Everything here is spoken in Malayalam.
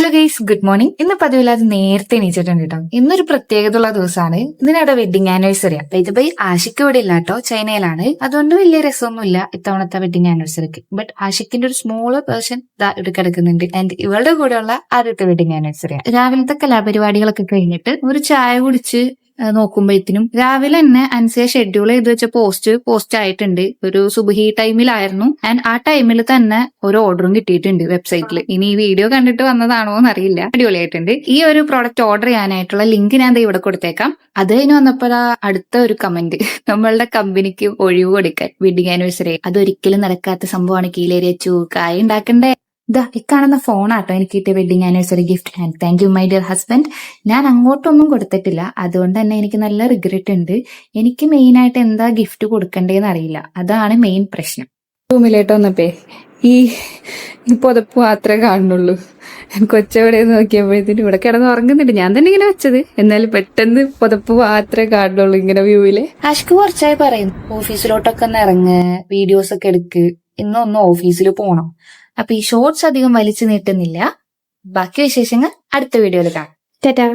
Hello guys, good morning. ഇന്ന് പതിവില്ലാതെ നേരത്തെ എണീച്ചിട്ടുണ്ട് കേട്ടോ. ഇന്നൊരു പ്രത്യേകതയുള്ള ദിവസമാണ്. ഇതിനവിടെ വെഡിങ് ആനിവേഴ്സറിയാ. ഇത് ആഷിക്ക് ഇവിടെ ഇല്ല കേട്ടോ, ചൈനയിലാണ്. അതുകൊണ്ട് വലിയ രസമൊന്നുമില്ല ഇത്തവണത്തെ വെഡിങ് ആനിവേഴ്സറിക്ക്. ബട്ട് ആഷിക്കിന്റെ ഒരു സ്മോൾ വേർഷൻ ഇവിടെ കിടക്കുന്നുണ്ട്. ആൻഡ് ഇവളുടെ കൂടെയുള്ള ആദ്യത്തെ വെഡിങ് ആനിവേഴ്സറിയാണ്. രാവിലത്തെ കലാപരിപാടികളൊക്കെ കഴിഞ്ഞിട്ട് ഒരു ചായ കുടിച്ച് നോക്കുമ്പോഴത്തേനും രാവിലെ തന്നെ അൻസിയ ഷെഡ്യൂൾ ചെയ്ത് വെച്ച പോസ്റ്റ് ആയിട്ടുണ്ട്. ഒരു സുബഹി ടൈമിലായിരുന്നു. ആൻഡ് ആ ടൈമിൽ തന്നെ ഒരു ഓർഡറും കിട്ടിയിട്ടുണ്ട് വെബ്സൈറ്റിൽ. ഇനി ഈ വീഡിയോ കണ്ടിട്ട് വന്നതാണോ എന്നറിയില്ല. അടിപൊളിയായിട്ടുണ്ട്. ഈ ഒരു പ്രോഡക്റ്റ് ഓർഡർ ചെയ്യാനായിട്ടുള്ള ലിങ്ക് ഞാൻ ഇവിടെ കൊടുത്തേക്കാം. അത് കഴിഞ്ഞ് വന്നപ്പോഴാ അടുത്ത ഒരു കമന്റ്, നമ്മളുടെ കമ്പനിക്ക് ഒഴിവ് കൊടുക്കാൻ വെഡിങ് ആനിവേഴ്സറി. അതൊരിക്കലും നടക്കാത്ത സംഭവമാണ്. കീലേരി വെച്ചു കായ ഉണ്ടാക്കണ്ടേ. ഇക്കാണുന്ന ഫോണാട്ടോ എനിക്ക് കിട്ടിയ wedding anniversary gift. And thank you my dear husband. ഞാൻ അങ്ങോട്ടൊന്നും കൊടുത്തിട്ടില്ല, അതുകൊണ്ട് തന്നെ എനിക്ക് നല്ല റിഗ്രറ്റ് ഉണ്ട്. എനിക്ക് മെയിൻ ആയിട്ട് എന്താ ഗിഫ്റ്റ് കൊടുക്കണ്ടേന്ന് അറിയില്ല. അതാണ് മെയിൻ പ്രശ്നം. റൂമിലേട്ട് വന്നപ്പേ ഈ പുതപ്പ് മാത്രമേ കാണുന്നുള്ളൂ. കൊച്ചവിടെ നോക്കിയപ്പോഴത്തേനും ഇവിടെ കിടന്ന് ഉറങ്ങുന്നുണ്ട്. ഞാൻ തന്നെ ഇങ്ങനെ വെച്ചത്, എന്നാലും പെട്ടെന്ന് പുതപ്പ് മാത്രമേ കാണുന്നുള്ളൂ ഇങ്ങനെ വ്യൂവില്. ആഷ്ക്ക് കുറച്ചായി പറയും ഓഫീസിലോട്ടൊക്കെ ഒന്ന് ഇറങ്ങ്, വീഡിയോസ് ഒക്കെ എടുക്ക്, ഇന്നൊന്ന് ഓഫീസിൽ പോണം. അപ്പൊ ഈ ഷോർട്സ് അധികം വലിച്ചു നീട്ടുന്നില്ല. ബാക്കി വിശേഷങ്ങൾ അടുത്ത വീഡിയോയിൽ കാണാം. ടാറ്റാ.